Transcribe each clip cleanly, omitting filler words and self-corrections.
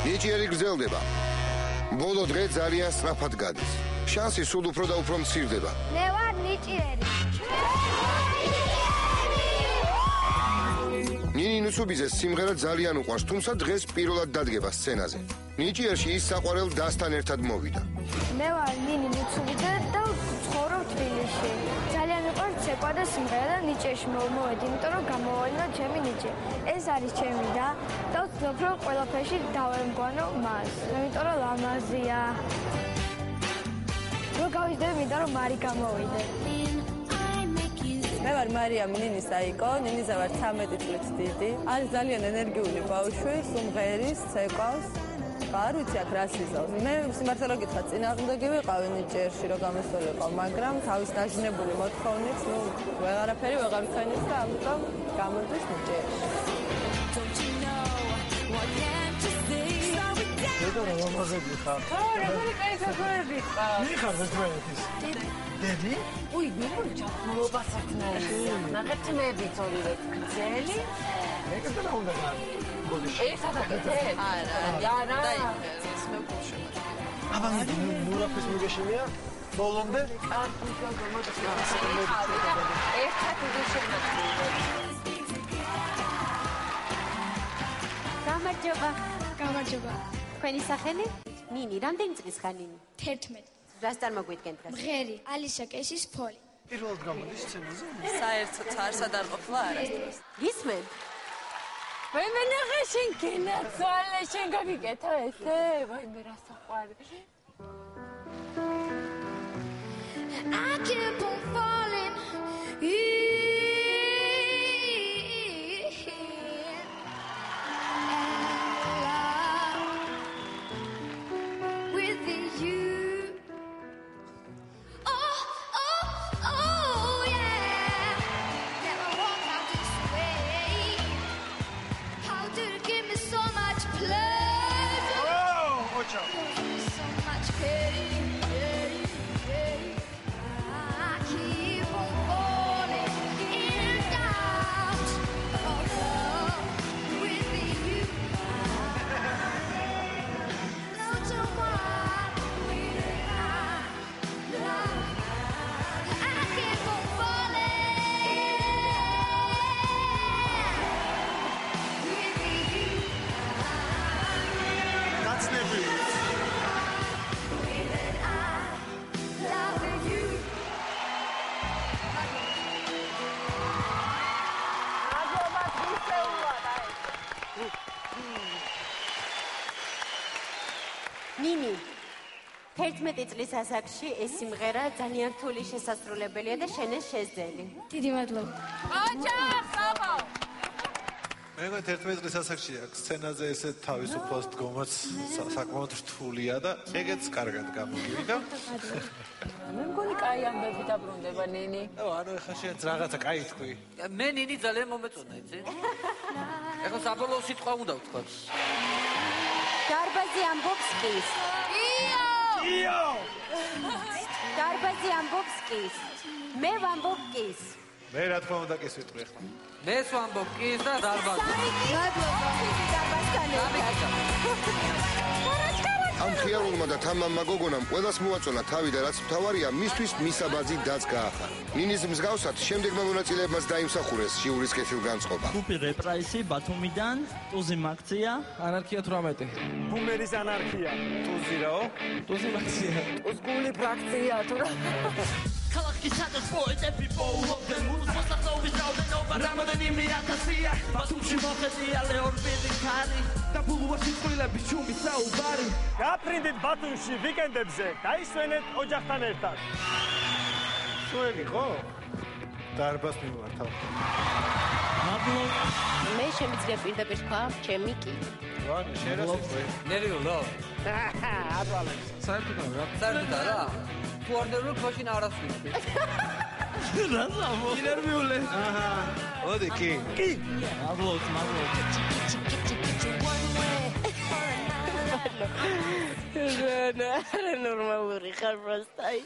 ნიჭიერი გრძელდება. ბოლო დღე ძალიან სწრაფად გადის. შანსი სულ უფრო და უფრო მცირდება. მე ვარ ნიჭიერი. ნინი ნუსუბიძეს სიმღერა ძალიან უყვარს, თუმცა დღეს პირველად დადგება სცენაზე. ნიჭიერში ის საყვარელ დასთან ერთად მოვიდა. მე ვარ ნინი ნუსუბიძე და ცხოვრობ თბილისში. ძალიან მიყვარს ცეკვა და სიმღერა და ნიჭიერში მოვედი, იმიტომ რომ გამოვალინა ჩემი ნიჭი. ეს არის ჩემი და ვცდილობ რომ ყველაფერში დავემგვანო მას, იმიტომ რომ ლამაზია. რო გავიზრდები, მინდა რომ მარი გამოვიდე. მე ვარ მარიამ ნინის აიკო, ნინიზე ვარ 13 წლით დიდი. არის ძალიან ენერგიული ბავშვი, სიმღერის, ცეკვავს. არ ვიცი აქ რას იზავს. მე სიმართლე რომ გითხრათ, წინააღმდეგი ვიყავი ნიჭიერში, რომ გამოსულიყო, მაგრამ თავის დაჟინებული მოთხოვნით, ვეღარაფერი ვეღარ ვცენით და ამიტომ გამოდის ნიჭიერში. დედო რა მომაზები ხარ? ხო, როგორი კაიფები ხარ? მიხარ ერთმანეთის. დედი? უი, მეგონა ჩათმულობას ერთნაირია. ნახეთ მე ვიცორივე გძელი. მეკეთე რა უნდა გარი? ესა და გძელი? არა, ეს მე გუშინ. აბა ნურაფის მიგეშინია? ბოლომდე? ერთად გუშინ. გამარჯობა. გამარჯობა. თქვენი სახელი? ნინი, რამდენი წლის ხარ ნინი? 11. რას წარმოგვიდგენ დღეს? მღერი, ალისა კესის ფოლი. პირველად გამოდის სცენაზე? საერთოდ არსად არ ყოფილა არასდროს. გისმენ? ვაიმე ნახე შენ გენაცვალე, შენ გაგიკეთა ესე? ვაიმე რა საყვარი. I keep on falling with you. Oh, yeah. Never walk out this way. How did it give me so much pleasure? Oh, ocha. So much pain. I keep on falling in doubt of love with you. No to what we are. I keep on falling with you. გაცნები. Love you. აბა გისეულა და ნინი, 11 წლის ასაკში ეს სიმღერა ძალიან რთული შესასრულებელია და შენ ეს შეძელი. დიდი მადლობა. ოჯახს აბა. მეგონა 11 წლის ასაკში აქ სცენაზე ესე თავისუფლად დგომაც საკმაოდ რთულია და ეგეც კარგად გამოვიდა. მე მგონი კაი ამბები დაბრუნდება ნინი. ანუ ეხლა შენც რაღაცა კაი თქვი. მე ნინი ძალიან მომეწონა, იცი? ეხლა საბოლოო სიტყვა უნდა ვთქვათ. დარბაზი ამბობს ყის. იო! დარბაზი ამბობს ყის. მე ვამბობ ყის. მე რა თქმა უნდა კი სიტყვი ახლა. მე ვამბობ ყის და დარბაზი. მადლობა. დარბაზთან ერთად. ამ ხიარულმა და თამამმა გოგონამ ყველას მოაწონა თავი და რაც მთავარია, მისთვის მისაბაძი დაც გაახარა. ნინის მსგავსად შემდეგმა მონაწილეებმაც დაიმსახურეს ჟიურის კეთილგანწყობა. გუპი რეპრაისი ბათუმიდან, ტუზი მაქცია, ანარქია 18. ბუმერის ანარქია. ტუზი რაო? ტუზი მაქცია. უზგული ფრაქცია თუ რა. ქალაქი სადაც პოეტები პოულობდნენ, მუზ მოსახლეობის რაოდენობა რამოდენი მიათასია, ბათუმში მოხდია ლეორბიდი ქარი და ბულვარში წყვილების ჩუმი საუბარი. გაფრინდით ბათუმში ვიკენდებზე, დაისვენეთ ოჯახთან ერთად. სუელი ხო? დარბაზ მიმართავ. მადლობა. მე შემიძლია პირდაპირ თქვა, ჩემი კი. ვანე, შენ რა სიტყვი? ნერვიულო? საერთოდ რა? საერთოდ რა? თუ არ ნერვიულ მაშინ არას ვიტყვი. რა სამო? ნერვიულე. მოდი კი. კი. მადლობა. რა ნორმალური ხარ პროსტაი.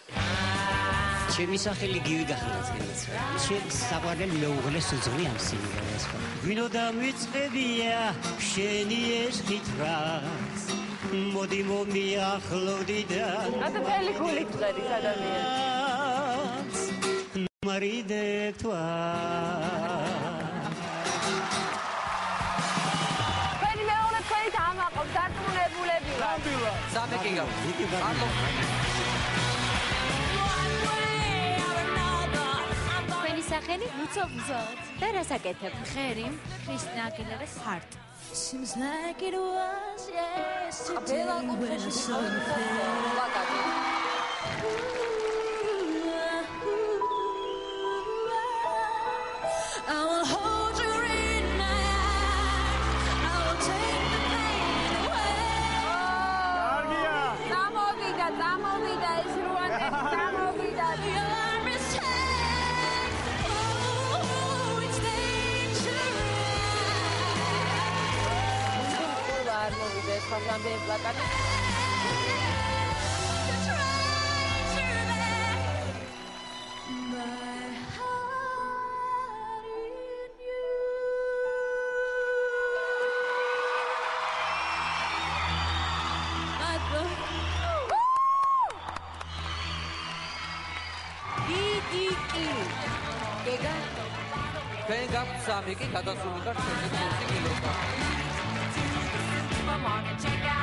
ჩემი სახელი გივი გახილაძეა. შენ საყვარელი მეუღლეს უძღვი ამ სიმღერას. ვინო დამიწყებია შენი ეს ხიტრაც. მოდი მომიახლოვდი და რატო მთელი გულით წერის ადამიანს მარიდეთვა თქვენი მეორე თქვენით ამაყობ დარწმუნებულები ვარ სამი კი თქვენი სახელი მუცობზოთ და რასაკეთებ ხერი ქრისტინა აგილერას heart seems like it was yesterday when I saw you I will hold you in my arms I will take the pain away Zamovida is ruande Zamovida your mistake oh it's dangerous არ მოვიდა ეს ხანდამდე პლაკატი თქვენ გაქვთ სამი კი გადასული ხართ 16 კილოგრამი. Come on and check out